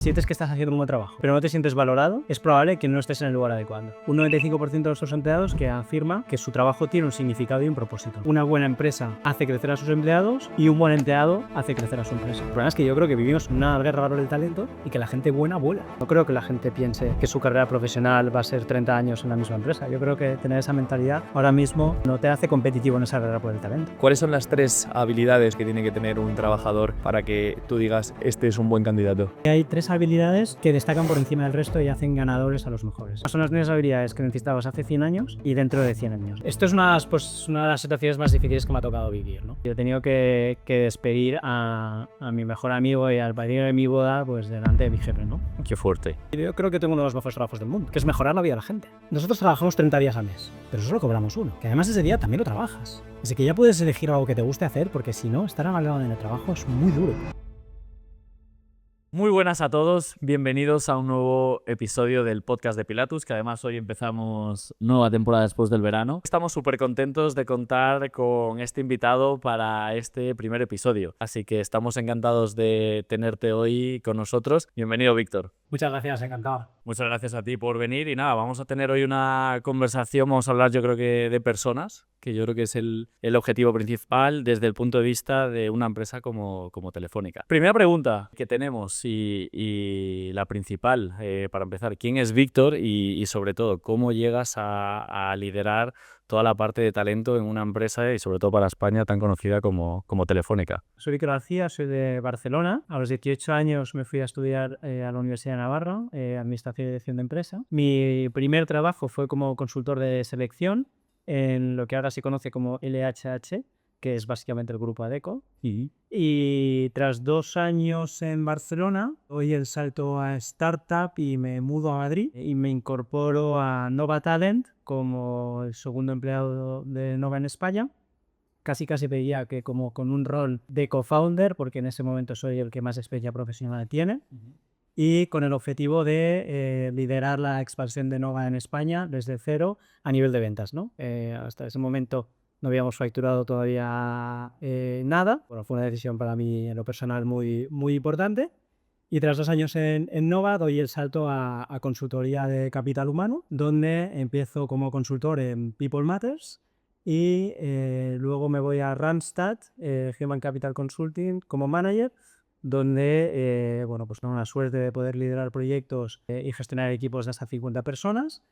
Sientes que estás haciendo un buen trabajo, pero no te sientes valorado, es probable que no estés en el lugar adecuado. Un 95% de nuestros empleados que afirma que su trabajo tiene un significado y un propósito. Una buena empresa hace crecer a sus empleados y un buen empleado hace crecer a su empresa. El problema es que yo creo que vivimos una guerra por el talento y que la gente buena vuela. No creo que la gente piense que su carrera profesional va a ser 30 años en la misma empresa. Yo creo que tener esa mentalidad ahora mismo no te hace competitivo en esa carrera por el talento. ¿Cuáles son las 3 habilidades que tiene que tener un trabajador para que tú digas, este es un buen candidato? Hay 3 habilidades que destacan por encima del resto y hacen ganadores a los mejores. Son las mismas habilidades que necesitabas hace 100 años y dentro de 100 años. Esto es una de las situaciones más difíciles que me ha tocado vivir, ¿no? Yo he tenido que despedir a mi mejor amigo y al padrino de mi boda pues delante de mi jefe, ¿no? Qué fuerte. Yo creo que tengo uno de los mejores trabajos del mundo, que es mejorar la vida de la gente. Nosotros trabajamos 30 días al mes, pero solo cobramos uno, que además ese día también lo trabajas. Así que ya puedes elegir algo que te guste hacer, porque si no, estar amargado en el trabajo es muy duro. Muy buenas a todos, bienvenidos a un nuevo episodio del podcast de Pilatus, que además hoy empezamos nueva temporada después del verano. Estamos súper contentos de contar con este invitado para este primer episodio, así que estamos encantados de tenerte hoy con nosotros. Bienvenido, Víctor. Muchas gracias, encantado. Muchas gracias a ti por venir y nada, vamos a tener hoy una conversación, vamos a hablar yo creo que de personas, que yo creo que es el objetivo principal desde el punto de vista de una empresa como Telefónica. Primera pregunta que tenemos y la principal para empezar, ¿quién es Víctor y sobre todo cómo llegas a liderar toda la parte de talento en una empresa y sobre todo para España tan conocida como Telefónica? Soy Víctor García, soy de Barcelona. A los 18 años me fui a estudiar a la Universidad de Navarra, Administración y Dirección de Empresa. Mi primer trabajo fue como consultor de selección en lo que ahora se conoce como LHH, que es básicamente el grupo Adecco. Y tras 2 años en Barcelona, doy el salto a Startup y me mudo a Madrid y me incorporo a Nova Talent como el segundo empleado de Nova en España. Casi veía que como con un rol de co-founder, porque en ese momento soy el que más experiencia profesional tiene, y con el objetivo de liderar la expansión de Nova en España desde cero a nivel de ventas, ¿no? Hasta ese momento no habíamos facturado todavía nada. Bueno, fue una decisión para mí en lo personal muy importante. Y tras 2 años en Nova doy el salto a consultoría de capital humano, donde empiezo como consultor en People Matters y luego me voy a Randstad, Human Capital Consulting, como manager, donde pues tengo la suerte de poder liderar proyectos y gestionar equipos de hasta 50 personas.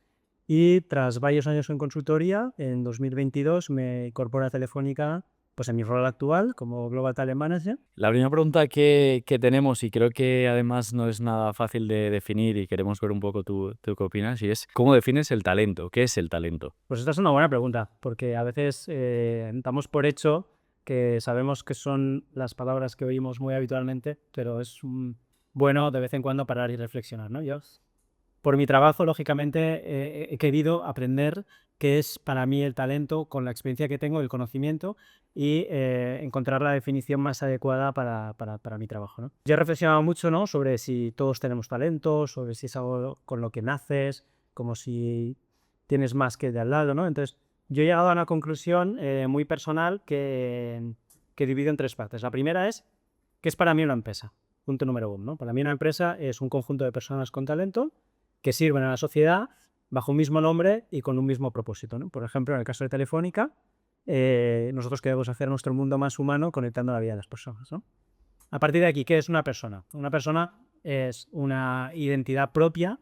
Y tras varios años en consultoría, en 2022 me incorporo a Telefónica pues en mi rol actual como Global Talent Manager. La primera pregunta que tenemos, y creo que además no es nada fácil de definir y queremos ver un poco tú qué opinas, y es ¿cómo defines el talento? ¿Qué es el talento? Pues esta es una buena pregunta, porque a veces damos por hecho que sabemos que son las palabras que oímos muy habitualmente, pero es bueno de vez en cuando parar y reflexionar, ¿no? Yo, por mi trabajo, lógicamente, he querido aprender qué es para mí el talento con la experiencia que tengo, el conocimiento y encontrar la definición más adecuada para mi trabajo, ¿no? Yo he reflexionado mucho, ¿no?, sobre si todos tenemos talento, sobre si es algo con lo que naces, como si tienes más que de al lado, ¿no? Entonces, yo he llegado a una conclusión muy personal que divido en 3 partes. La primera es, ¿qué es para mí una empresa? Punto número 1, ¿no? Para mí una empresa es un conjunto de personas con talento que sirven a la sociedad bajo un mismo nombre y con un mismo propósito, ¿no? Por ejemplo, en el caso de Telefónica, nosotros queremos hacer nuestro mundo más humano conectando la vida de las personas, ¿no? A partir de aquí, ¿qué es una persona? Una persona es una identidad propia,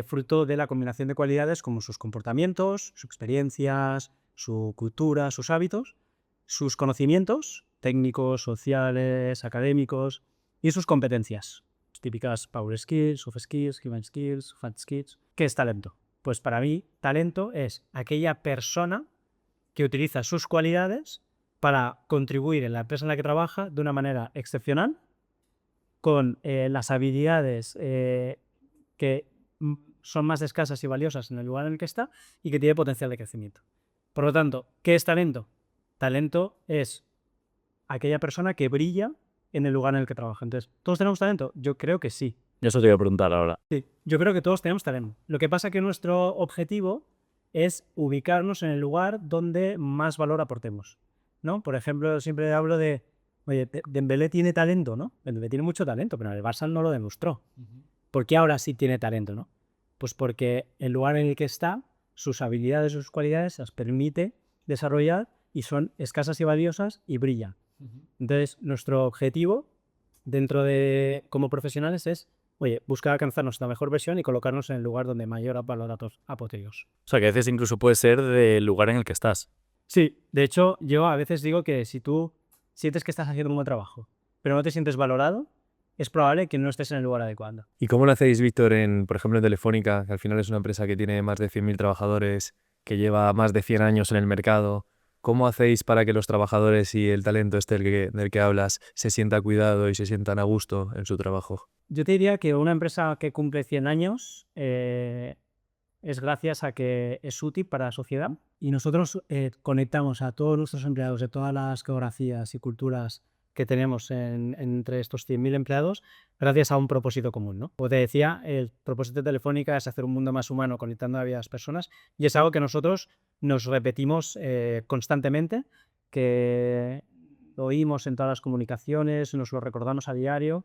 fruto de la combinación de cualidades como sus comportamientos, sus experiencias, su cultura, sus hábitos, sus conocimientos técnicos, sociales, académicos y sus competencias. Típicas power skills, soft skills, human skills, fat skills. ¿Qué es talento? Pues para mí, talento es aquella persona que utiliza sus cualidades para contribuir en la empresa en la que trabaja de una manera excepcional, con las habilidades que son más escasas y valiosas en el lugar en el que está y que tiene potencial de crecimiento. Por lo tanto, ¿qué es talento? Talento es aquella persona que brilla en el lugar en el que trabaja. Entonces, ¿todos tenemos talento? Yo creo que sí. Eso te voy a preguntar ahora. Sí, yo creo que todos tenemos talento. Lo que pasa es que nuestro objetivo es ubicarnos en el lugar donde más valor aportemos, ¿no? Por ejemplo, siempre hablo de Oye, Dembélé tiene talento, ¿no? Dembélé tiene mucho talento, pero en el Barça no lo demostró. ¿Por qué ahora sí tiene talento, no? Pues porque el lugar en el que está, sus habilidades, sus cualidades las permite desarrollar y son escasas y valiosas y brillan. Entonces, nuestro objetivo dentro de como profesionales es, oye, buscar alcanzar nuestra mejor versión y colocarnos en el lugar donde mayor valor aportemos. O sea, que a veces incluso puede ser del lugar en el que estás. Sí, de hecho, yo a veces digo que si tú sientes que estás haciendo un buen trabajo, pero no te sientes valorado, es probable que no estés en el lugar adecuado. ¿Y cómo lo hacéis, Víctor, por ejemplo, en Telefónica, que al final es una empresa que tiene más de 100.000 trabajadores, que lleva más de 100 años en el mercado? ¿Cómo hacéis para que los trabajadores y el talento del que hablas se sienta cuidado y se sientan a gusto en su trabajo? Yo te diría que una empresa que cumple 100 años es gracias a que es útil para la sociedad y nosotros conectamos a todos nuestros empleados de todas las geografías y culturas que tenemos entre estos 100.000 empleados gracias a un propósito común, ¿no? Como te decía, el propósito de Telefónica es hacer un mundo más humano conectando a las personas y es algo que nosotros nos repetimos constantemente, que lo oímos en todas las comunicaciones, nos lo recordamos a diario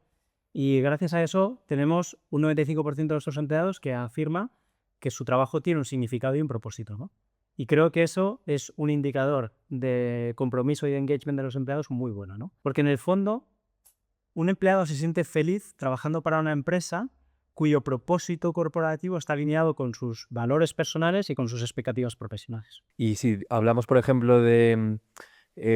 y gracias a eso tenemos un 95% de nuestros empleados que afirma que su trabajo tiene un significado y un propósito, ¿no? Y creo que eso es un indicador de compromiso y de engagement de los empleados muy bueno, ¿no? Porque en el fondo, un empleado se siente feliz trabajando para una empresa cuyo propósito corporativo está alineado con sus valores personales y con sus expectativas profesionales. Y si hablamos, por ejemplo, de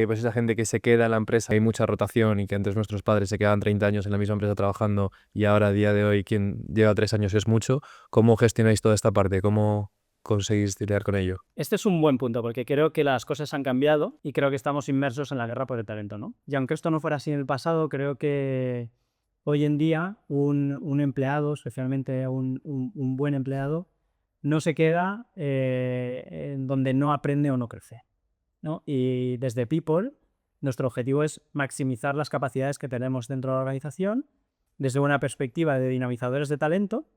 pues esa gente que se queda en la empresa, hay mucha rotación y que antes nuestros padres se quedaban 30 años en la misma empresa trabajando y ahora a día de hoy quien lleva 3 años es mucho, ¿cómo gestionáis toda esta parte? ¿Cómo conseguís lidiar con ello? Este es un buen punto porque creo que las cosas han cambiado y creo que estamos inmersos en la guerra por el talento, ¿no? Y aunque esto no fuera así en el pasado, creo que hoy en día un empleado, especialmente un buen empleado, no se queda en donde no aprende o no crece, ¿no? Y desde People, nuestro objetivo es maximizar las capacidades que tenemos dentro de la organización desde una perspectiva de dinamizadores de talento,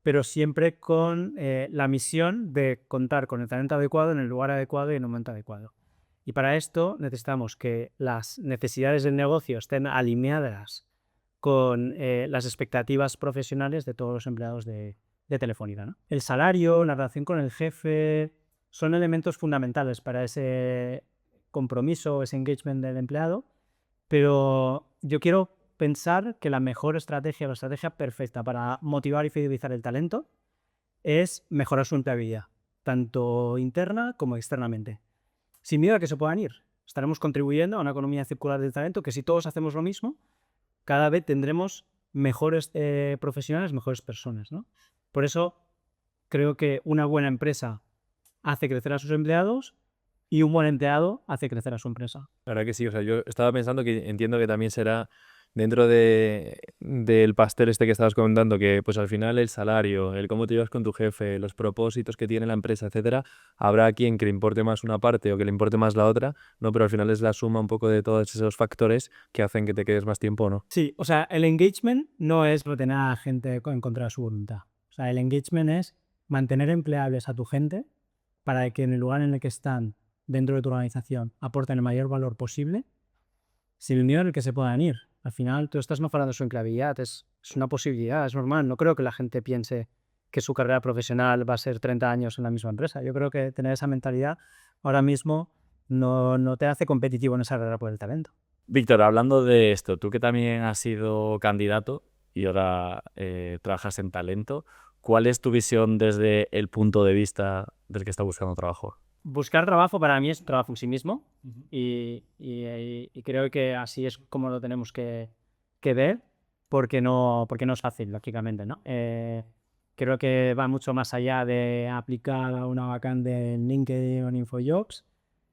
pero siempre con la misión de contar con el talento adecuado en el lugar adecuado y en el momento adecuado. Y para esto necesitamos que las necesidades del negocio estén alineadas con las expectativas profesionales de todos los empleados de Telefónica, ¿no? El salario, la relación con el jefe, son elementos fundamentales para ese compromiso, ese engagement del empleado, pero yo quiero pensar que la mejor estrategia, la estrategia perfecta para motivar y fidelizar el talento es mejorar su empleabilidad, tanto interna como externamente. Sin miedo a que se puedan ir. Estaremos contribuyendo a una economía circular del talento que si todos hacemos lo mismo, cada vez tendremos mejores profesionales, mejores personas, ¿no? Por eso creo que una buena empresa hace crecer a sus empleados y un buen empleado hace crecer a su empresa. La verdad que sí, o sea, yo estaba pensando que entiendo que también será dentro del pastel este que estabas comentando, que pues al final el salario, el cómo te llevas con tu jefe, los propósitos que tiene la empresa, etcétera, habrá quien que le importe más una parte o que le importe más la otra, ¿no? Pero al final es la suma un poco de todos esos factores que hacen que te quedes más tiempo, ¿no? Sí, o sea, el engagement no es retener a gente en contra de su voluntad. O sea, el engagement es mantener empleables a tu gente para que en el lugar en el que están dentro de tu organización aporten el mayor valor posible, sin el miedo en el que se puedan ir. Al final, tú estás mejorando su empleabilidad, es una posibilidad, es normal. No creo que la gente piense que su carrera profesional va a ser 30 años en la misma empresa. Yo creo que tener esa mentalidad ahora mismo no te hace competitivo en esa carrera por el talento. Víctor, hablando de esto, tú que también has sido candidato y ahora trabajas en talento, ¿cuál es tu visión desde el punto de vista del que está buscando trabajo? Buscar trabajo para mí es un trabajo en sí mismo y creo que así es como lo tenemos que ver porque no es fácil, lógicamente, ¿no? Creo que va mucho más allá de aplicar a una vacante en LinkedIn o en InfoJobs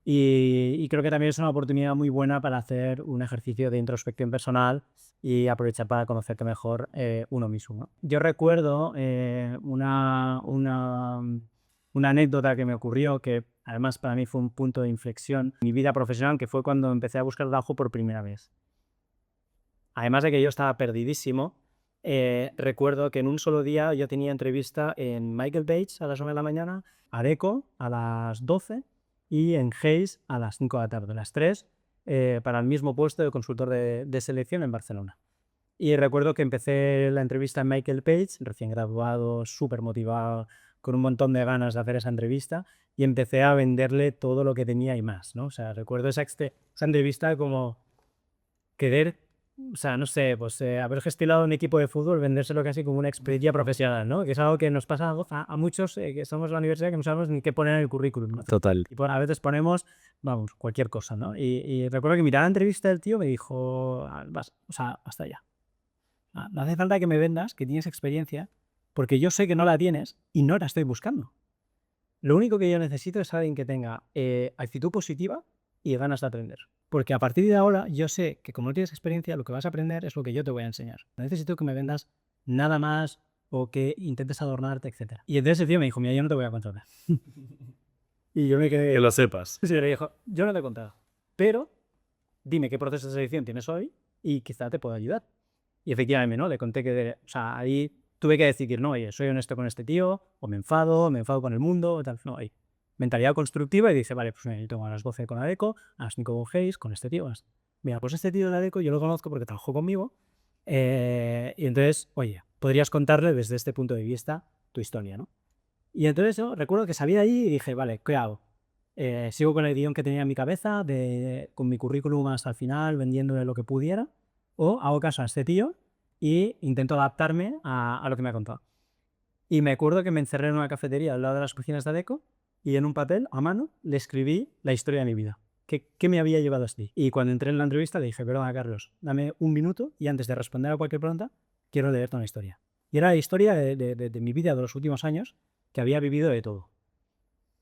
y creo que también es una oportunidad muy buena para hacer un ejercicio de introspección personal y aprovechar para conocerte mejor uno mismo, ¿no? Yo recuerdo una anécdota que me ocurrió, que además para mí fue un punto de inflexión en mi vida profesional, que fue cuando empecé a buscar trabajo por primera vez. Además de que yo estaba perdidísimo, recuerdo que en un solo día yo tenía entrevista en Michael Page a las 9 de la mañana, Areco a las 12 y en Hayes a las 5 de la tarde. Las tres para el mismo puesto de consultor de selección en Barcelona. Y recuerdo que empecé la entrevista en Michael Page, recién graduado, súper motivado, con un montón de ganas de hacer esa entrevista, y empecé a venderle todo lo que tenía y más, ¿no? O sea, recuerdo esa entrevista como querer, o sea, no sé, pues haber gestionado un equipo de fútbol, vendérselo casi como una experiencia profesional, ¿no? Que es algo que nos pasa a muchos que estamos en la universidad que no sabemos ni qué poner en el currículum, ¿no? Total. Y a veces ponemos, vamos, cualquier cosa, ¿no? Y recuerdo que miraba la entrevista del tío me dijo, o sea, hasta allá. No hace falta que me vendas que tienes experiencia, porque yo sé que no la tienes y no la estoy buscando. Lo único que yo necesito es alguien que tenga actitud positiva y ganas de aprender. Porque a partir de ahora yo sé que como no tienes experiencia, lo que vas a aprender es lo que yo te voy a enseñar. No necesito que me vendas nada más o que intentes adornarte, etc. Y entonces el tío me dijo, mira, yo no te voy a contratar. Y yo me quedé... Que lo sepas. Sí, le dijo, yo no te he contado, pero dime qué proceso de selección tienes hoy y quizá te pueda ayudar. Y efectivamente, ¿no? Le conté que, o sea, ahí tuve que decidir, no, oye, soy honesto con este tío, o me enfado con el mundo, o tal. No, hay mentalidad constructiva y dice, vale, pues yo tengo a las 12 con Adecco, a las 5 con Hayes, con este tío. Mira, pues este tío de Adecco yo lo conozco porque trabajó conmigo. Y entonces, oye, podrías contarle desde este punto de vista tu historia, ¿no? Y entonces yo recuerdo que salí de allí y dije, vale, ¿qué hago? Sigo con el guión que tenía en mi cabeza, con mi currículum hasta el final, vendiéndole lo que pudiera, o hago caso a este tío y intento adaptarme a lo que me ha contado. Y me acuerdo que me encerré en una cafetería al lado de las oficinas de Adecco y en un papel, a mano, le escribí la historia de mi vida. ¿Qué me había llevado así? Y cuando entré en la entrevista le dije, perdona, Carlos, dame un minuto y antes de responder a cualquier pregunta, quiero leerte una historia. Y era la historia de mi vida de los últimos años, que había vivido de todo.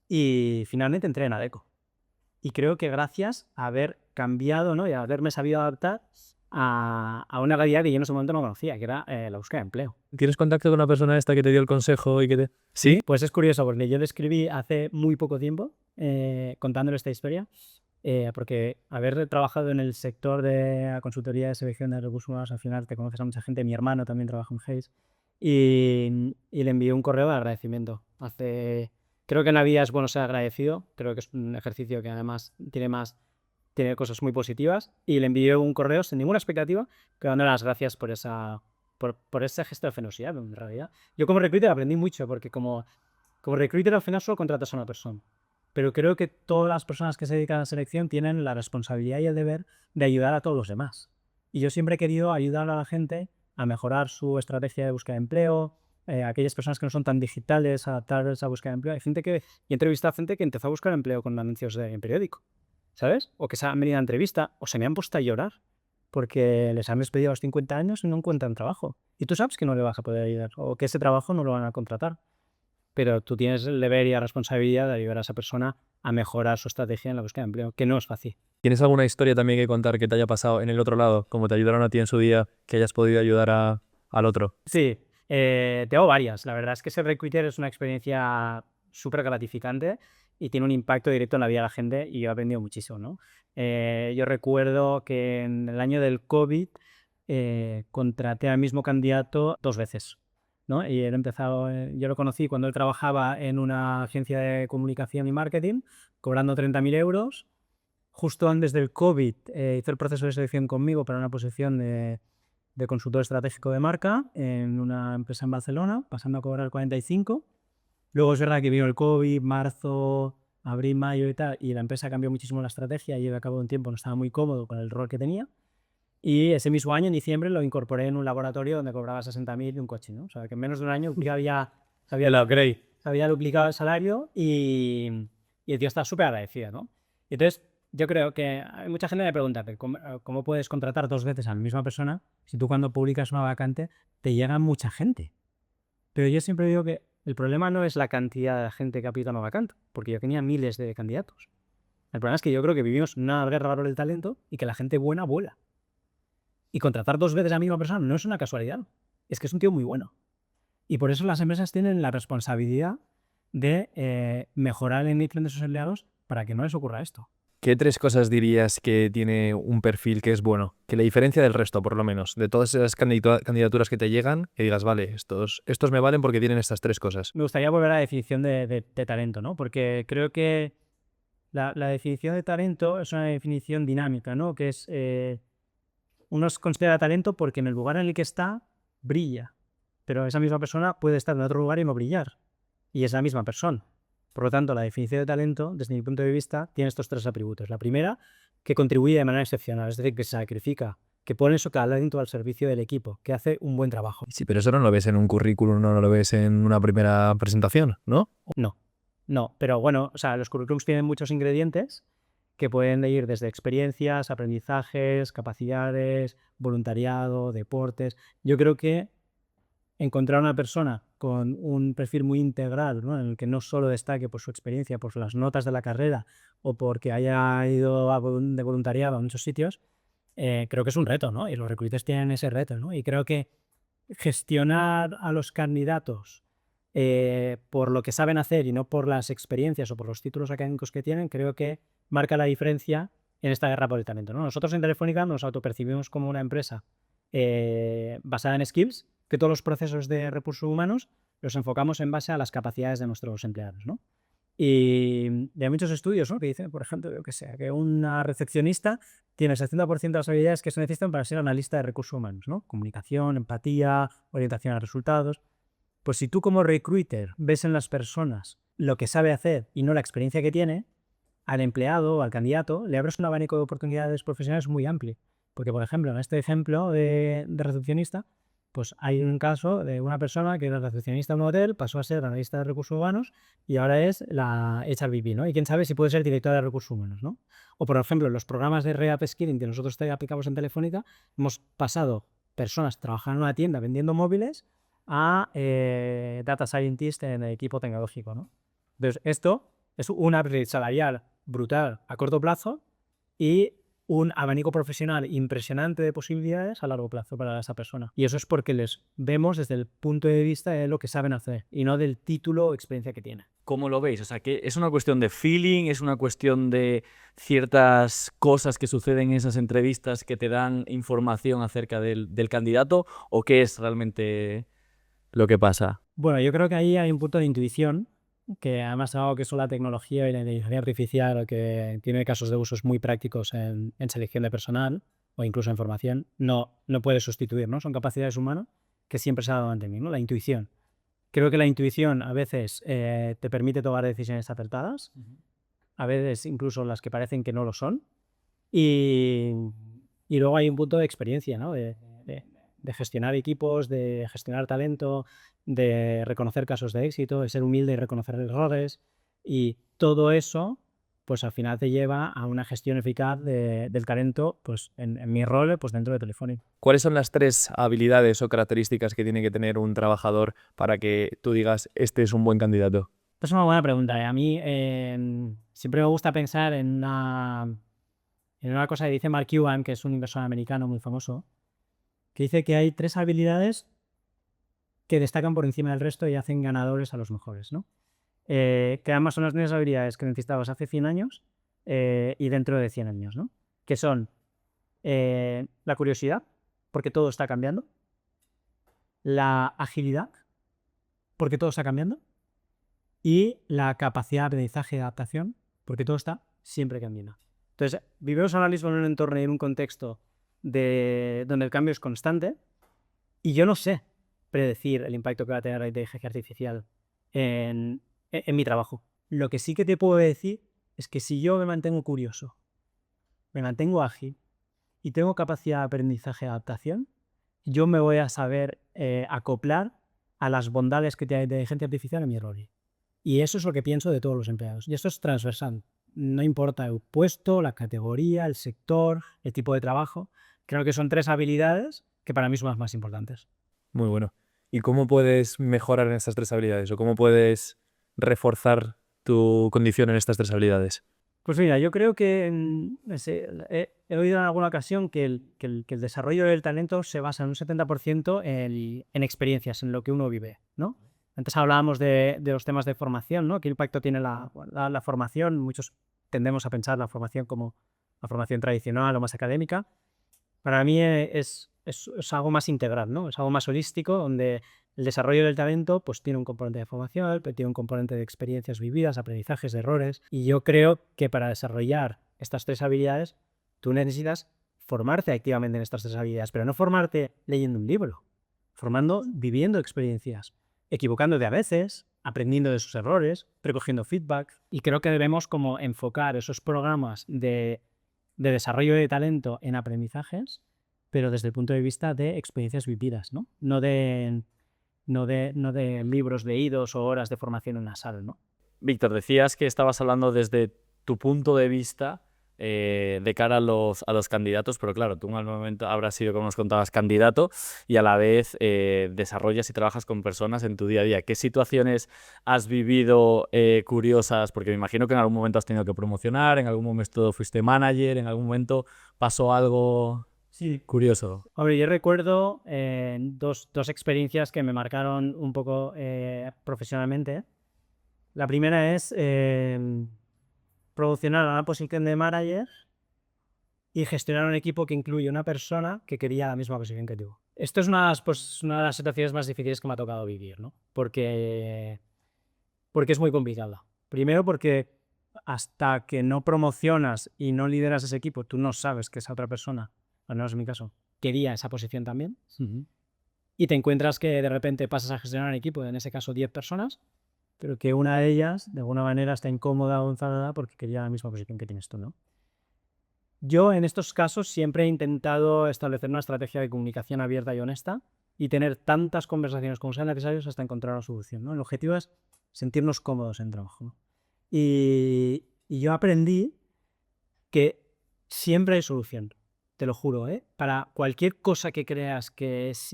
Y finalmente entré en Adecco. Y creo que gracias a haber cambiado, ¿no? Y a haberme sabido adaptar a una realidad que yo en ese momento no conocía, que era la búsqueda de empleo. ¿Tienes contacto con una persona esta que te dio el consejo y que te...? ¿Sí? Pues es curioso, porque yo le escribí hace muy poco tiempo contándole esta historia, porque haber trabajado en el sector de la consultoría de selección de recursos humanos, al final te conoces a mucha gente. Mi hermano también trabaja en Hayes y le envié un correo de agradecimiento. Creo que en la vida es bueno ser agradecido, creo que es un ejercicio que además tiene cosas muy positivas, y le envié un correo sin ninguna expectativa, dándole las gracias por ese gesto de generosidad, en realidad. Yo como recruiter aprendí mucho, porque como recruiter al final solo contratas a una persona, pero creo que todas las personas que se dedican a la selección tienen la responsabilidad y el deber de ayudar a todos los demás. Y yo siempre he querido ayudar a la gente a mejorar su estrategia de búsqueda de empleo, aquellas personas que no son tan digitales, adaptar esa búsqueda de empleo. Hay gente que, y he entrevistado a gente que empezó a buscar empleo con anuncios en periódico, ¿sabes? O que se han venido a entrevista, o se me han puesto a llorar porque les han despedido a los 50 años y no encuentran trabajo. Y tú sabes que no le vas a poder ayudar, o que ese trabajo no lo van a contratar. Pero tú tienes el deber y la responsabilidad de ayudar a esa persona a mejorar su estrategia en la búsqueda de empleo, que no es fácil. ¿Tienes alguna historia también que contar que te haya pasado en el otro lado, como te ayudaron a ti en su día, que hayas podido ayudar al otro? Sí, tengo varias. La verdad es que ser recruiter es una experiencia súper gratificante y tiene un impacto directo en la vida de la gente, y yo he aprendido muchísimo, ¿no? Yo recuerdo que en el año del COVID contraté al mismo candidato 2 veces, ¿no? Y yo lo conocí cuando él trabajaba en una agencia de comunicación y marketing, cobrando 30.000 euros. Justo antes del COVID hizo el proceso de selección conmigo para una posición de consultor estratégico de marca en una empresa en Barcelona, pasando a cobrar 45. Luego es verdad que vino el COVID, marzo, abril, mayo y tal, y la empresa cambió muchísimo la estrategia y al cabo de un tiempo no estaba muy cómodo con el rol que tenía. Y ese mismo año, en diciembre, lo incorporé en un laboratorio donde cobraba 60.000 y un coche, ¿no? O sea, que en menos de un año se había duplicado el salario y el tío estaba súper agradecido, ¿no? Y entonces, yo creo que hay mucha gente que me pregunta, ¿cómo puedes contratar 2 veces a la misma persona si tú cuando publicas una vacante te llega mucha gente? Pero yo siempre digo que el problema no es la cantidad de gente que aplica una vacante, porque yo tenía miles de candidatos. El problema es que yo creo que vivimos una guerra valor del talento y que la gente buena vuela. Y contratar 2 veces a la misma persona no es una casualidad, es que es un tío muy bueno. Y por eso las empresas tienen la responsabilidad de mejorar el engagement de sus empleados para que no les ocurra esto. ¿Qué 3 cosas dirías que tiene un perfil que es bueno? Que la diferencia del resto, por lo menos, de todas esas candidaturas que te llegan, que digas, vale, estos me valen porque tienen estas 3 cosas. Me gustaría volver a la definición de talento, ¿no? Porque creo que La definición de talento es una definición dinámica, ¿no? Que es, uno se considera talento porque en el lugar en el que está, brilla. Pero esa misma persona puede estar en otro lugar y no brillar. Y es la misma persona. Por lo tanto, la definición de talento, desde mi punto de vista, tiene estos 3 atributos. La primera, que contribuye de manera excepcional, es decir, que se sacrifica, que pone su talento al servicio del equipo, que hace un buen trabajo. Sí, pero eso no lo ves en un currículum, no lo ves en una primera presentación, ¿no? No, pero bueno, o sea, los currículums tienen muchos ingredientes que pueden ir desde experiencias, aprendizajes, capacidades, voluntariado, deportes. Yo creo que encontrar una persona con un perfil muy integral, ¿no? En el que no solo destaque por su experiencia, por las notas de la carrera o porque haya ido de voluntariado a muchos sitios, creo que es un reto, ¿no? Y los recruiters tienen ese reto, ¿no? Y creo que gestionar a los candidatos por lo que saben hacer y no por las experiencias o por los títulos académicos que tienen, creo que marca la diferencia en esta guerra por el talento, ¿no? Nosotros en Telefónica nos autopercibimos como una empresa basada en skills, que todos los procesos de recursos humanos los enfocamos en base a las capacidades de nuestros empleados, ¿no? Y hay muchos estudios, ¿no? Que dicen, por ejemplo, yo que sé, que una recepcionista tiene el 70% de las habilidades que se necesitan para ser analista de recursos humanos, ¿no? Comunicación, empatía, orientación a resultados. Pues si tú como recruiter ves en las personas lo que sabe hacer y no la experiencia que tiene, al empleado o al candidato le abres un abanico de oportunidades profesionales muy amplio. Porque, por ejemplo, en este ejemplo de recepcionista, pues hay un caso de una persona que era recepcionista en un hotel, pasó a ser analista de recursos humanos y ahora es la HRBP, ¿no? Y quién sabe si puede ser directora de recursos humanos, ¿no? O, por ejemplo, los programas de Re-Upskilling que nosotros aplicamos en Telefónica, hemos pasado personas trabajando en una tienda vendiendo móviles a Data Scientist en el equipo tecnológico, ¿no? Entonces, esto es un upgrade salarial brutal a corto plazo y un abanico profesional impresionante de posibilidades a largo plazo para esa persona. Y eso es porque les vemos desde el punto de vista de lo que saben hacer y no del título o experiencia que tienen. ¿Cómo lo veis? O sea, que ¿es una cuestión de feeling? ¿Es una cuestión de ciertas cosas que suceden en esas entrevistas que te dan información acerca del candidato? ¿O qué es realmente lo que pasa? Bueno, yo creo que ahí hay un punto de intuición, que además es algo que son la tecnología y la inteligencia artificial, que tiene casos de usos muy prácticos en selección de personal o incluso en formación, no puede sustituir, ¿no? Son capacidades humanas que siempre se ha dado ante mí, ¿no? La intuición. Creo que la intuición a veces te permite tomar decisiones acertadas, a veces incluso las que parecen que no lo son, y luego hay un punto de experiencia, ¿no? De gestionar equipos, de gestionar talento, de reconocer casos de éxito, de ser humilde y reconocer errores. Y todo eso, pues al final te lleva a una gestión eficaz del talento, pues en mi rol, pues dentro de Telefónica. ¿Cuáles son las 3 habilidades o características que tiene que tener un trabajador para que tú digas, este es un buen candidato? Esta es una buena pregunta. A mí siempre me gusta pensar en una cosa que dice Mark Cuban, que es un inversor americano muy famoso, que dice que hay 3 habilidades que destacan por encima del resto y hacen ganadores a los mejores, ¿no? Que además son las mismas habilidades que necesitabas hace 100 años y dentro de 100 años, ¿no? Que son la curiosidad, porque todo está cambiando, la agilidad, porque todo está cambiando, y la capacidad de aprendizaje y adaptación, porque todo está siempre cambiando. Entonces, vivimos ahora mismo en un entorno y en un contexto donde el cambio es constante y yo no sé predecir el impacto que va a tener la inteligencia artificial en mi trabajo. Lo que sí que te puedo decir es que si yo me mantengo curioso, me mantengo ágil y tengo capacidad de aprendizaje y adaptación, yo me voy a saber acoplar a las bondades que tiene la inteligencia artificial en mi rol. Y eso es lo que pienso de todos los empleados. Y esto es transversal. No importa el puesto, la categoría, el sector, el tipo de trabajo. Creo que son 3 habilidades que para mí son las más importantes. Muy bueno. ¿Y cómo puedes mejorar en estas 3 habilidades? ¿O cómo puedes reforzar tu condición en estas 3 habilidades? Pues mira, yo creo que he oído en alguna ocasión que el desarrollo del talento se basa en un 70% en experiencias, en lo que uno vive, ¿no? Antes hablábamos de los temas de formación, ¿no? ¿Qué impacto tiene la formación? Muchos tendemos a pensar la formación como la formación tradicional o más académica. Para mí es es algo más integral, ¿no? Es algo más holístico, donde el desarrollo del talento pues tiene un componente de formación, pero tiene un componente de experiencias vividas, aprendizajes, de errores. Y yo creo que para desarrollar estas 3 habilidades, tú necesitas formarte activamente en estas 3 habilidades, pero no formarte leyendo un libro, viviendo experiencias, equivocándote a veces, aprendiendo de sus errores, recogiendo feedback. Y creo que debemos como enfocar esos programas de desarrollo de talento en aprendizajes, pero desde el punto de vista de experiencias vividas, ¿no? No de libros leídos o horas de formación en una sala, ¿no? Víctor, decías que estabas hablando desde tu punto de vista de cara a los candidatos, pero claro, tú en algún momento habrás sido, como nos contabas, candidato y a la vez desarrollas y trabajas con personas en tu día a día. ¿Qué situaciones has vivido curiosas? Porque me imagino que en algún momento has tenido que promocionar, en algún momento fuiste manager, en algún momento pasó algo curioso. Hombre, yo recuerdo dos experiencias que me marcaron un poco profesionalmente. La primera es promocionar a la posición de manager y gestionar un equipo que incluye una persona que quería la misma posición que tú. Esto es una de las situaciones más difíciles que me ha tocado vivir, ¿no? Porque es muy complicada. Primero porque hasta que no promocionas y no lideras ese equipo, tú no sabes que esa otra persona, al menos en mi caso, quería esa posición también. Y te encuentras que de repente pasas a gestionar un equipo, en ese caso 10 personas, pero que una de ellas, de alguna manera, está incómoda o enfadada porque quería la misma posición que tienes tú, ¿no? Yo, en estos casos, siempre he intentado establecer una estrategia de comunicación abierta y honesta y tener tantas conversaciones como sean necesarias hasta encontrar una solución, ¿no? El objetivo es sentirnos cómodos en el trabajo, ¿no? Y yo aprendí que siempre hay solución, te lo juro, ¿eh? Para cualquier cosa que creas que es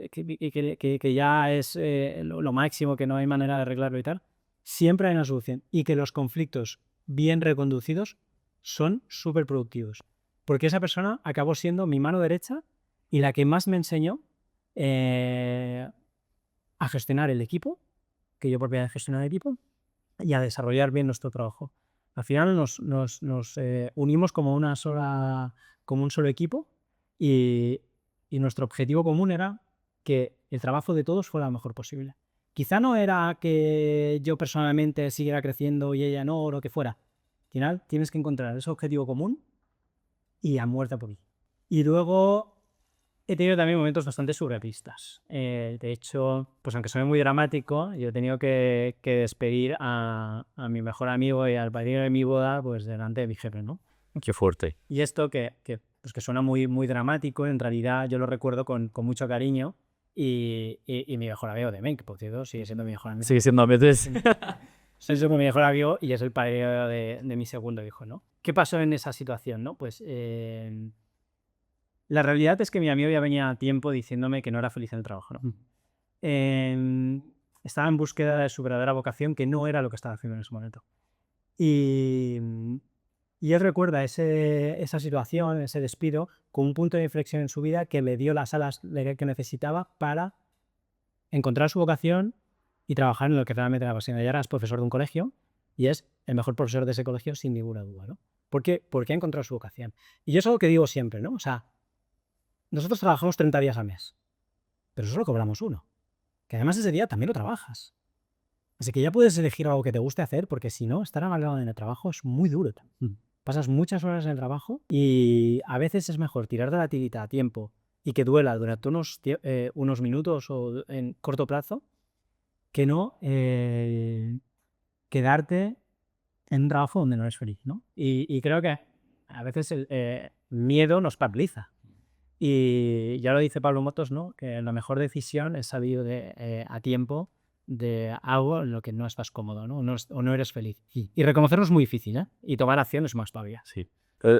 que ya es lo máximo, que no hay manera de arreglarlo y tal, siempre hay una solución. Y que los conflictos bien reconducidos son súper productivos. Porque esa persona acabó siendo mi mano derecha y la que más me enseñó a gestionar el equipo, que yo propia de gestionar el equipo, y a desarrollar bien nuestro trabajo. Al final nos unimos como un solo equipo y nuestro objetivo común era que el trabajo de todos fuera lo mejor posible. Quizá no era que yo personalmente siguiera creciendo y ella no, o lo que fuera. Al final tienes que encontrar ese objetivo común y a muerte por él. Y luego he tenido también momentos bastante surrealistas. De hecho, pues aunque soy muy dramático, yo he tenido que despedir a mi mejor amigo y al padrino de mi boda pues delante de mi jefe, ¿no? Qué fuerte. Y esto que suena muy, muy dramático, en realidad yo lo recuerdo con mucho cariño y mi mejor amigo también, que por cierto sigue siendo mi mejor amigo. Sigue siendo a veces. Es mi mejor amigo y es el padrino de mi segundo hijo, ¿no? ¿Qué pasó en esa situación, no? Pues la realidad es que mi amigo ya venía tiempo diciéndome que no era feliz en el trabajo, ¿no? Estaba en búsqueda de su verdadera vocación, que no era lo que estaba haciendo en ese momento. Y él recuerda esa situación, ese despido, como un punto de inflexión en su vida que le dio las alas que necesitaba para encontrar su vocación y trabajar en lo que realmente le apasiona. Ya eras profesor de un colegio y es el mejor profesor de ese colegio sin ninguna duda, ¿no? Porque ha encontrado su vocación. Y yo es algo que digo siempre, ¿no? O sea, nosotros trabajamos 30 días al mes, pero solo cobramos uno. Que además ese día también lo trabajas. Así que ya puedes elegir algo que te guste hacer, porque si no, estar amargado en el trabajo es muy duro. Pasas muchas horas en el trabajo y a veces es mejor tirar de la tirita a tiempo y que duela durante unos minutos o en corto plazo, que no quedarte en un trabajo donde no eres feliz, ¿no? Y creo que a veces el miedo nos paraliza. Y ya lo dice Pablo Motos, ¿no? Que la mejor decisión es salir a tiempo de algo en lo que no estás cómodo, ¿no? O no eres feliz. Y reconocerlo es muy difícil, ¿eh? Y tomar acción es más todavía. Sí.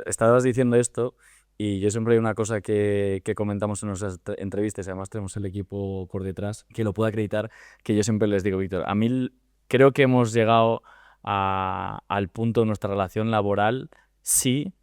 Estabas diciendo esto y yo siempre hay una cosa que comentamos en nuestras entrevistas, y además tenemos el equipo por detrás que lo puede acreditar, que yo siempre les digo, Víctor, a mí creo que hemos llegado al punto de nuestra relación laboral si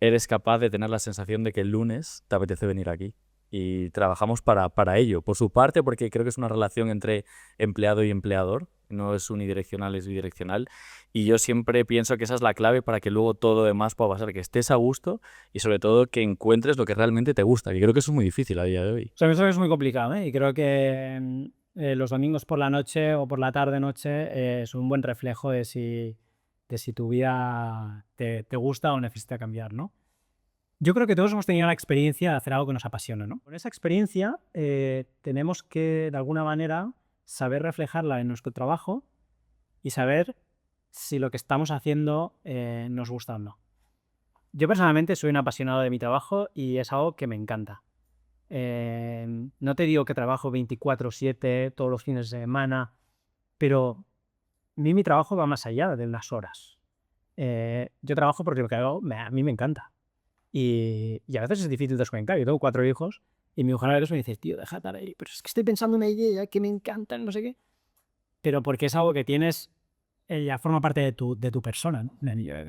eres capaz de tener la sensación de que el lunes te apetece venir aquí. Y trabajamos para ello. Por su parte, porque creo que es una relación entre empleado y empleador. no es unidireccional, es bidireccional. Y yo siempre pienso que esa es la clave para que luego todo lo demás pueda pasar, que estés a gusto y sobre todo que encuentres lo que realmente te gusta, que creo que eso es muy difícil a día de hoy. O sea, eso es muy complicado, ¿eh? Y creo que los domingos por la noche o por la tarde-noche es un buen reflejo de si tu vida te gusta o necesita cambiar, ¿no? Yo creo que todos hemos tenido la experiencia de hacer algo que nos apasiona, ¿no? Con esa experiencia tenemos que, de alguna manera, saber reflejarla en nuestro trabajo y saber si lo que estamos haciendo nos gusta o no. Yo personalmente soy un apasionado de mi trabajo y es algo que me encanta. No te digo que trabajo 24/7 todos los fines de semana, pero a mí mi trabajo va más allá de unas horas. Yo trabajo porque lo que hago a mí me encanta. Y a veces es difícil desconectar. Yo tengo 4 hijos y mi mujer a veces me dice, tío, deja de estar ahí, pero es que estoy pensando una idea que me encanta, no sé qué. Pero porque es algo que tienes, ya forma parte de tu persona, ¿no?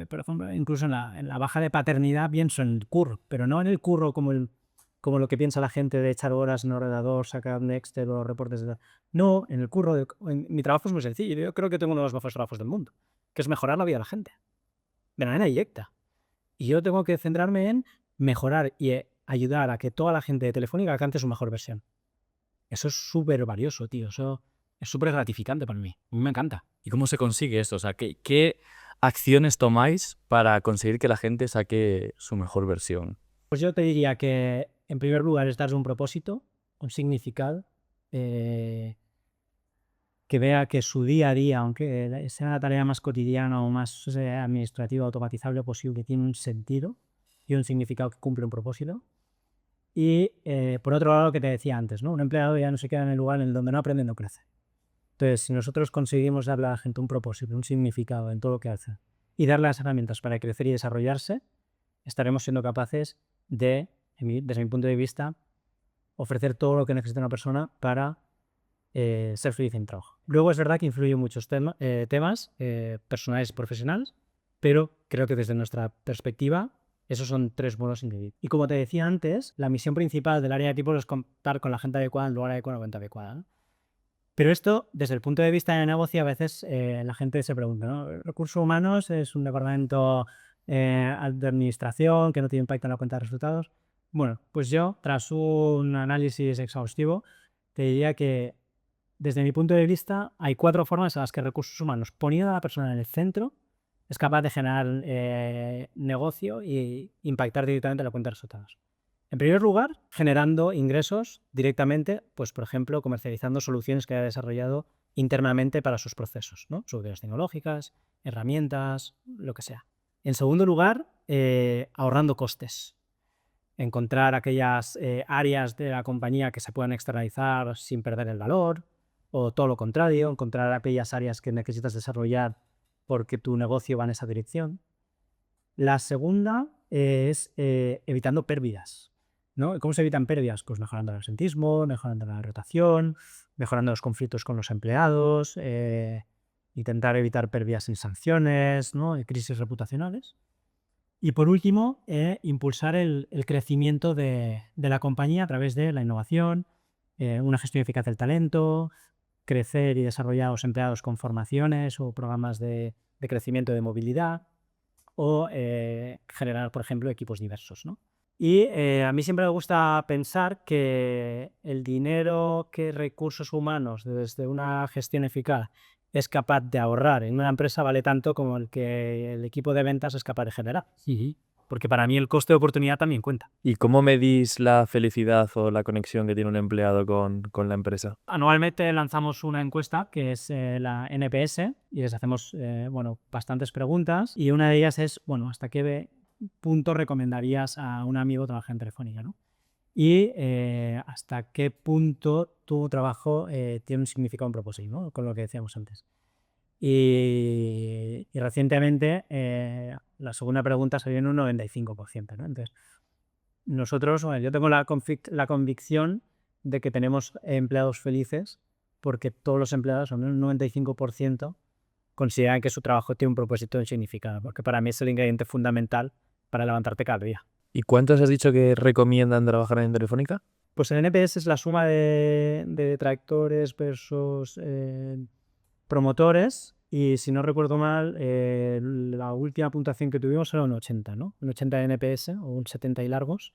Por ejemplo, incluso en la baja de paternidad pienso en el curro, pero no en el curro como lo que piensa la gente de echar horas en el ordenador, sacar un Excel o reportes de... No, en el curro, mi trabajo es muy sencillo. Yo creo que tengo uno de los mejores trabajos del mundo, que es mejorar la vida de la gente, de manera directa. Y yo tengo que centrarme en mejorar y ayudar a que toda la gente de Telefónica alcance su mejor versión. Eso es súper valioso, tío. Eso es súper gratificante para mí. A mí me encanta. ¿Y cómo se consigue esto? O sea, ¿qué acciones tomáis para conseguir que la gente saque su mejor versión? Pues yo te diría que, en primer lugar, es darle un propósito, un significado, que vea que su día a día, aunque sea la tarea más cotidiana o más administrativa, automatizable posible, tiene un sentido y un significado que cumple un propósito. Y por otro lado, lo que te decía antes, ¿no? Un empleado ya no se queda en el lugar en donde no aprende, no crece. Entonces, si nosotros conseguimos darle a la gente un propósito, un significado en todo lo que hace y darle las herramientas para crecer y desarrollarse, estaremos siendo capaces de, desde mi punto de vista, ofrecer todo lo que necesita una persona para ser feliz en trabajo. Luego es verdad que influyen muchos temas personales y profesionales, pero creo que desde nuestra perspectiva esos son 3 modos individuales. Y como te decía antes, la misión principal del área de tipos es contar con la gente adecuada en lugar de con la cuenta adecuada, ¿no? Pero esto, desde el punto de vista de negocio, a veces la gente se pregunta, ¿no? Recursos humanos es un departamento de administración que no tiene impacto en la cuenta de resultados. Bueno, pues yo, tras un análisis exhaustivo, te diría que desde mi punto de vista hay 4 formas en las que recursos humanos, poniendo a la persona en el centro, es capaz de generar negocio y impactar directamente en la cuenta de resultados. En primer lugar, generando ingresos directamente, pues por ejemplo, comercializando soluciones que haya desarrollado internamente para sus procesos, ¿no? Soluciones tecnológicas, herramientas, lo que sea. En segundo lugar, ahorrando costes. Encontrar aquellas áreas de la compañía que se puedan externalizar sin perder el valor, o todo lo contrario, encontrar aquellas áreas que necesitas desarrollar porque tu negocio va en esa dirección. La segunda es evitando pérdidas, ¿no? ¿Cómo se evitan pérdidas? Pues mejorando el absentismo, mejorando la rotación, mejorando los conflictos con los empleados, intentar evitar pérdidas sin sanciones, ¿no? Crisis reputacionales. Y por último, impulsar el crecimiento de la compañía a través de la innovación, una gestión eficaz del talento, crecer y desarrollar a los empleados con formaciones o programas de crecimiento de movilidad, o generar, por ejemplo, equipos diversos, ¿no? Y a mí siempre me gusta pensar que el dinero que recursos humanos, desde una gestión eficaz, es capaz de ahorrar en una empresa vale tanto como el que el equipo de ventas es capaz de generar. Porque para mí el coste de oportunidad también cuenta. ¿Y cómo medís la felicidad o la conexión que tiene un empleado con la empresa? Anualmente lanzamos una encuesta que es la NPS y les hacemos bastantes preguntas y una de ellas es, ¿hasta qué punto recomendarías a un amigo trabajar en Telefónica, ¿no? Y hasta qué punto tu trabajo tiene un significado, un propósito, ¿no? Con lo que decíamos antes. Y recientemente la segunda pregunta salió en un 95%, ¿no? Entonces, yo tengo la convicción de que tenemos empleados felices porque todos los empleados, al menos un 95%, consideran que su trabajo tiene un propósito y un significado, porque para mí es el ingrediente fundamental para levantarte cada día. ¿Y cuántos has dicho que recomiendan trabajar en Telefónica? Pues el NPS es la suma de detractores versus promotores y, si no recuerdo mal, la última puntuación que tuvimos era un 80, ¿no? Un 80 de NPS o un 70 y largos,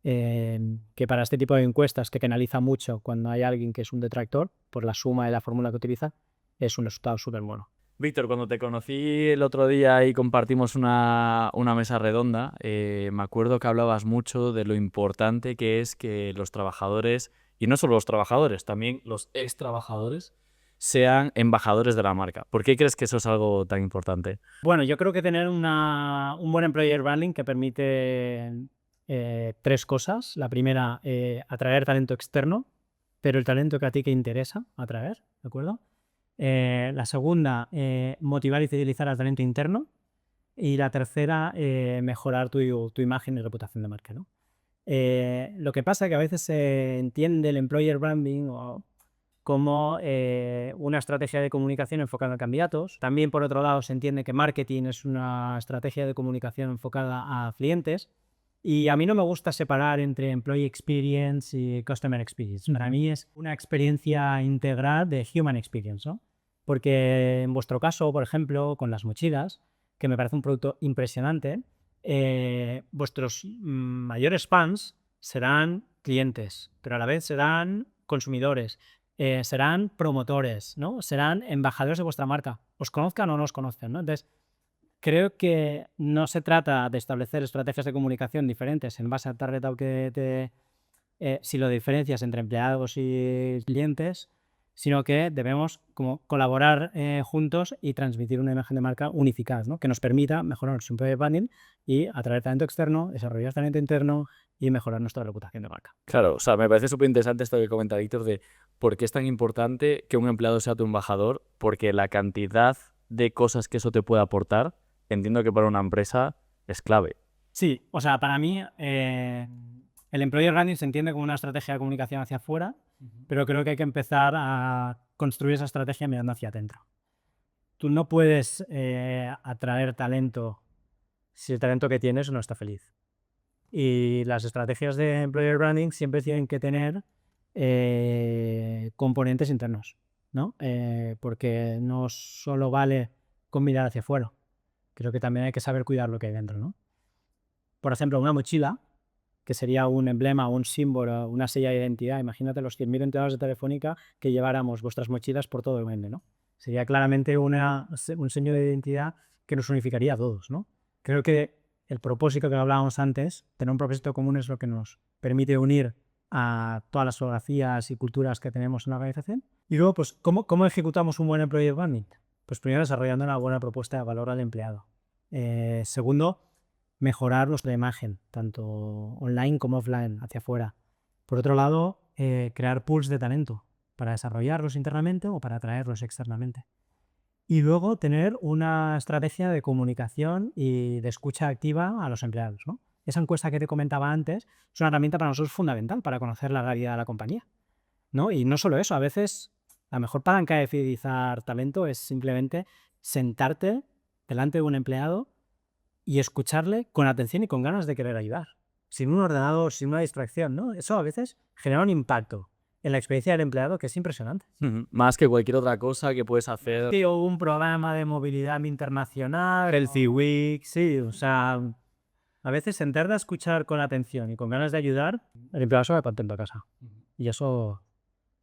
que para este tipo de encuestas que penaliza mucho cuando hay alguien que es un detractor por la suma de la fórmula que utiliza, es un resultado súper bueno. Víctor, cuando te conocí el otro día y compartimos una mesa redonda, me acuerdo que hablabas mucho de lo importante que es que los trabajadores, y no solo los trabajadores, también los ex trabajadores, sean embajadores de la marca. ¿Por qué crees que eso es algo tan importante? Bueno, yo creo que tener un buen employer branding que permite tres cosas. La primera, atraer talento externo, pero el talento que a ti te interesa atraer, ¿de acuerdo? La segunda, motivar y fidelizar al talento interno. Y la tercera, mejorar tu imagen y reputación de marca, ¿no? Lo que pasa es que a veces se entiende el employer branding como una estrategia de comunicación enfocada a candidatos. También, por otro lado, se entiende que marketing es una estrategia de comunicación enfocada a clientes. Y a mí no me gusta separar entre employee experience y customer experience. Para mí es una experiencia integral de human experience, ¿no? Porque en vuestro caso, por ejemplo, con las mochilas, que me parece un producto impresionante, vuestros mayores fans serán clientes, pero a la vez serán consumidores, serán promotores, ¿no? Serán embajadores de vuestra marca, os conozcan o no os conozcan, ¿no? Entonces, creo que no se trata de establecer estrategias de comunicación diferentes en base al target si lo diferencias entre empleados y clientes, sino que debemos como colaborar juntos y transmitir una imagen de marca unificada, ¿no? Que nos permita mejorar nuestro employer branding y atraer talento externo, desarrollar talento interno y mejorar nuestra reputación de marca. Claro, o sea, me parece súper interesante esto que comenta Víctor de por qué es tan importante que un empleado sea tu embajador, porque la cantidad de cosas que eso te puede aportar, entiendo que para una empresa es clave. Sí, o sea, para mí el employer branding se entiende como una estrategia de comunicación hacia afuera, pero creo que hay que empezar a construir esa estrategia mirando hacia adentro. Tú no puedes atraer talento si el talento que tienes no está feliz. Y las estrategias de employer branding siempre tienen que tener componentes internos, ¿no? Porque no solo vale con mirar hacia afuera. Creo que también hay que saber cuidar lo que hay dentro, ¿no? Por ejemplo, una mochila, que sería un emblema, un símbolo, una sella de identidad. Imagínate los 100.000 empleados de Telefónica que lleváramos vuestras mochilas por todo el mundo, ¿no? Sería claramente un sello de identidad que nos unificaría a todos, ¿no? Creo que el propósito que hablábamos antes, tener un propósito común, es lo que nos permite unir a todas las geografías y culturas que tenemos en la organización. Y luego, pues, ¿cómo ejecutamos un buen employer branding? Pues primero, desarrollando una buena propuesta de valor al empleado. Segundo, mejorar nuestra imagen, tanto online como offline, hacia afuera. Por otro lado, crear pools de talento para desarrollarlos internamente o para atraerlos externamente. Y luego tener una estrategia de comunicación y de escucha activa a los empleados, ¿no? Esa encuesta que te comentaba antes es una herramienta para nosotros fundamental para conocer la realidad de la compañía, ¿no? Y no solo eso, a veces la mejor palanca de fidelizar talento es simplemente sentarte delante de un empleado y escucharle con atención y con ganas de querer ayudar, sin un ordenador, sin una distracción, ¿no? Eso a veces genera un impacto en la experiencia del empleado que es impresionante. Más que cualquier otra cosa que puedes hacer. Sí, o un programa de movilidad internacional, Healthy Week, sí, o sea, a veces sentarte a escuchar con atención y con ganas de ayudar, el empleado se va contento a casa. Y eso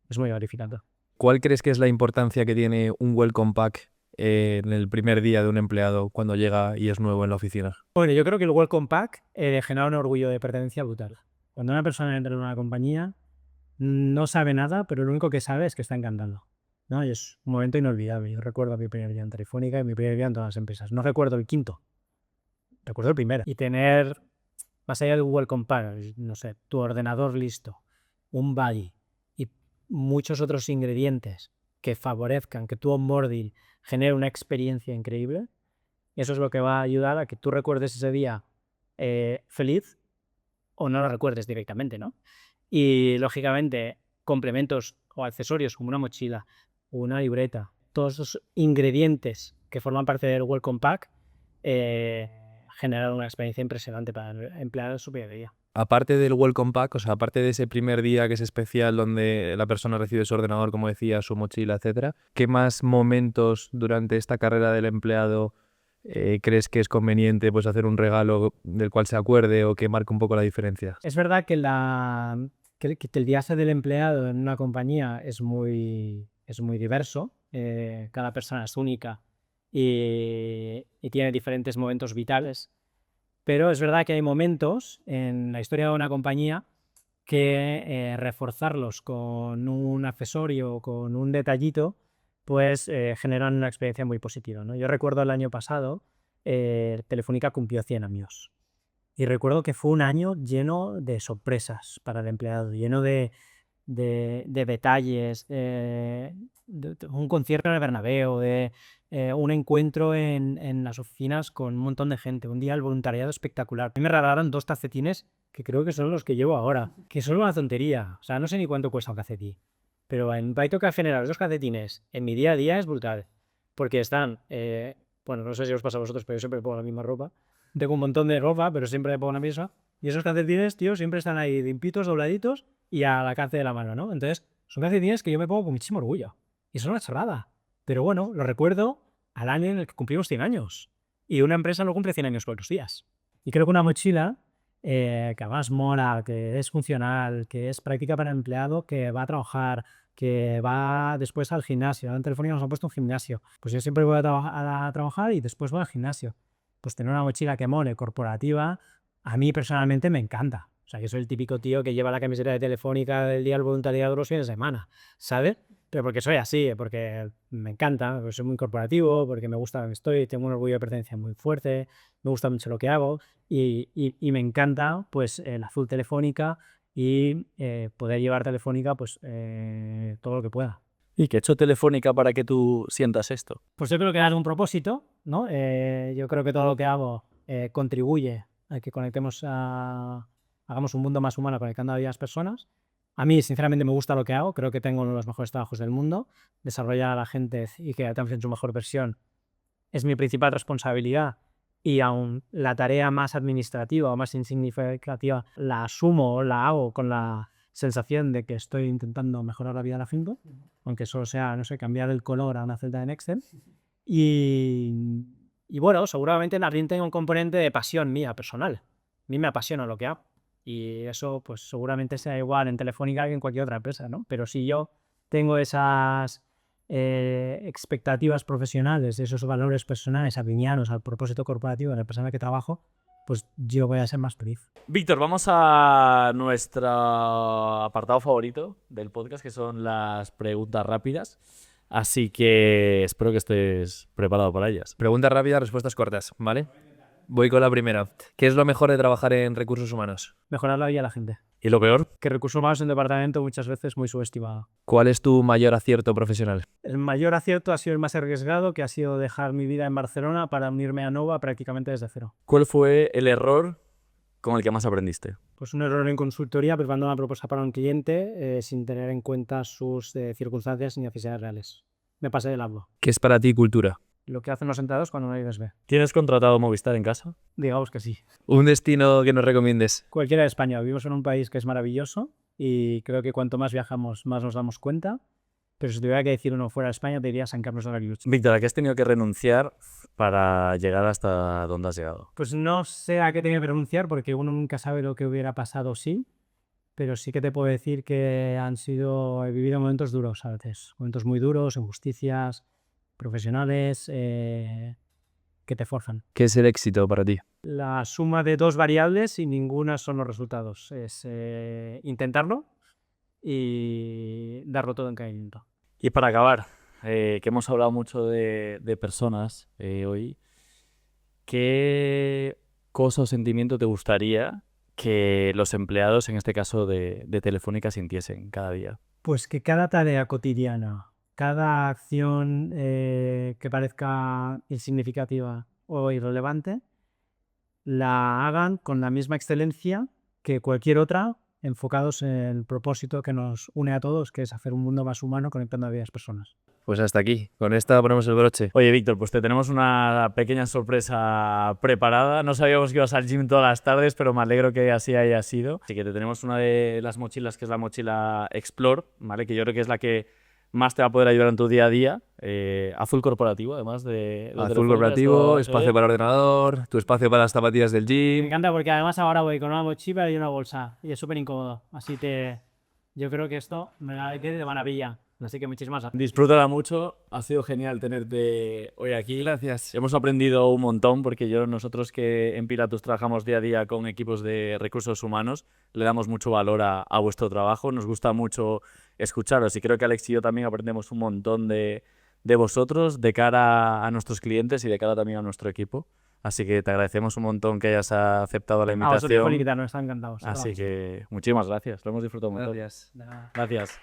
es muy gratificante. ¿Cuál crees que es la importancia que tiene un welcome pack en el primer día de un empleado cuando llega y es nuevo en la oficina? Bueno, yo creo que el Welcome Pack genera un orgullo de pertenencia brutal. Cuando una persona entra en una compañía, no sabe nada, pero lo único que sabe es que está encantado, ¿no? Y es un momento inolvidable. Yo recuerdo mi primer día en Telefónica y mi primer día en todas las empresas. No recuerdo el quinto, recuerdo el primero. Y tener, más allá de un Welcome Pack, no sé, tu ordenador listo, un buddy y muchos otros ingredientes que favorezcan que tu onboarding genere una experiencia increíble, eso es lo que va a ayudar a que tú recuerdes ese día feliz o no lo recuerdes directamente, ¿no? Y, lógicamente, complementos o accesorios como una mochila o una libreta, todos esos ingredientes que forman parte del Welcome Pack generan una experiencia impresionante para el empleado en su día a día. aparte del welcome pack, o sea, aparte de ese primer día que es especial donde la persona recibe su ordenador, como decía, su mochila, etcétera, ¿qué más momentos durante esta carrera del empleado crees que es conveniente pues hacer un regalo del cual se acuerde o que marque un poco la diferencia? Es verdad que, que el viaje del empleado en una compañía es muy diverso. Cada persona es única y tiene diferentes momentos vitales. Pero es verdad que hay momentos en la historia de una compañía que reforzarlos con un accesorio o con un detallito, pues generan una experiencia muy positiva, ¿no? Yo recuerdo el año pasado, Telefónica cumplió 100 años. Y recuerdo que fue un año lleno de sorpresas para el empleado, lleno de detalles, de un concierto en el Bernabéu, de un encuentro en las oficinas con un montón de gente, un día el voluntariado espectacular. A mí me regalaron 2 calcetines que creo que son los que llevo ahora, que son una tontería, o sea, no sé ni cuánto cuesta un calcetín, pero en Baito Café generar 2 calcetines en mi día a día es brutal, porque están, bueno, no sé si os pasa a vosotros, pero yo siempre pongo la misma ropa, tengo un montón de ropa, pero siempre pongo la misma, y esos calcetines, tío, siempre están ahí limpitos, dobladitos, y al alcance de la mano, ¿no? Entonces, son calcetines que yo me pongo con muchísimo orgullo. Y son una chorrada. Pero bueno, lo recuerdo al año en el que cumplimos 100 años. Y una empresa no cumple 100 años por los días. Y creo que una mochila que además mola, que es funcional, que es práctica para el empleado, que va a trabajar, que va después al gimnasio. Ahora en Telefónica nos han puesto un gimnasio. Pues yo siempre voy a trabajar y después voy al gimnasio. Pues tener una mochila que mole, corporativa, a mí personalmente me encanta. O sea, yo soy el típico tío que lleva la camiseta de Telefónica del día del voluntariado los fines de semana, ¿sabes? Pero porque soy así, porque me encanta, porque soy muy corporativo, porque me gusta donde estoy, tengo un orgullo de pertenencia muy fuerte, me gusta mucho lo que hago y me encanta pues el azul Telefónica y poder llevar Telefónica pues todo lo que pueda. ¿Y qué ha hecho Telefónica para que tú sientas esto? Pues yo creo que dar un propósito, ¿no? Yo creo que todo lo que hago contribuye a que hagamos un mundo más humano conectando a las personas. A mí, sinceramente, me gusta lo que hago. Creo que tengo uno de los mejores trabajos del mundo. Desarrollar a la gente y que en su mejor versión es mi principal responsabilidad. Y aún la tarea más administrativa o más insignificativa la asumo o la hago con la sensación de que estoy intentando mejorar la vida de la gente, aunque solo sea, no sé, cambiar el color a una celda en Excel. Y bueno, seguramente también tengo un componente de pasión mía, personal. A mí me apasiona lo que hago. Y eso, pues seguramente sea igual en Telefónica que en cualquier otra empresa, ¿no? Pero si yo tengo esas expectativas profesionales, esos valores personales alineados al propósito corporativo de la empresa en la que trabajo, pues yo voy a ser más feliz. Víctor, vamos a nuestro apartado favorito del podcast, que son las preguntas rápidas. Así que espero que estés preparado para ellas. Preguntas rápidas, respuestas cortas, ¿vale? Voy con la primera. ¿Qué es lo mejor de trabajar en recursos humanos? Mejorar la vida de la gente. ¿Y lo peor? Que recursos humanos en departamento muchas veces muy subestimado. ¿Cuál es tu mayor acierto profesional? El mayor acierto ha sido el más arriesgado, que ha sido dejar mi vida en Barcelona para unirme a Nova prácticamente desde cero. ¿Cuál fue el error con el que más aprendiste? Pues un error en consultoría, preparando una propuesta para un cliente sin tener en cuenta sus circunstancias ni necesidades reales. Me pasé del lado. ¿Qué es para ti cultura? Lo que hacen los sentados cuando nadie les ve. ¿Tienes contratado Movistar en casa? Digamos que sí. ¿Un destino que nos recomiendes? Cualquiera de España. Vivimos en un país que es maravilloso y creo que cuanto más viajamos, más nos damos cuenta. Pero si tuviera que decir uno fuera de España, te diría San Carlos de la Cruz. Víctor, ¿a qué has tenido que renunciar para llegar hasta donde has llegado? Pues no sé a qué tenía que renunciar porque uno nunca sabe lo que hubiera pasado sí, pero sí que te puedo decir que he vivido momentos duros a veces, momentos muy duros, injusticias profesionales que te forjan. ¿Qué es el éxito para ti? La suma de 2 variables y ninguna son los resultados. Es intentarlo y darlo todo en cada minuto. Y para acabar, que hemos hablado mucho de personas hoy, ¿qué cosa o sentimiento te gustaría que los empleados, en este caso de Telefónica, sintiesen cada día? Pues que cada tarea cotidiana, cada acción que parezca insignificativa o irrelevante, la hagan con la misma excelencia que cualquier otra enfocados en el propósito que nos une a todos, que es hacer un mundo más humano conectando a varias personas. Pues hasta aquí. Con esta ponemos el broche. Oye, Víctor, pues te tenemos una pequeña sorpresa preparada. No sabíamos que ibas al gym todas las tardes, pero me alegro que así haya sido. Así que te tenemos una de las mochilas, que es la mochila Explore, ¿vale? Que yo creo que es la que más te va a poder ayudar en tu día a día. Azul corporativo, además de... Azul corporativo, espacio para ordenador, tu espacio para las zapatillas del Me gym. encanta porque además ahora voy con una mochila y una bolsa y es súper incómodo. Yo creo que esto me va a ir de maravilla. Así que muchísimas gracias. Disfrútala mucho, ha sido genial tenerte hoy aquí. Gracias. Hemos aprendido un montón porque nosotros que en Pilatus trabajamos día a día con equipos de recursos humanos, le damos mucho valor a vuestro trabajo, nos gusta mucho escucharos y creo que Alex y yo también aprendemos un montón de vosotros de cara a nuestros clientes y de cara también a nuestro equipo. Así que te agradecemos un montón que hayas aceptado la A vosotros por invitación. invitarnos, están encantados. Así que muchísimas gracias, lo hemos disfrutado un montón. Gracias. De nada. Gracias.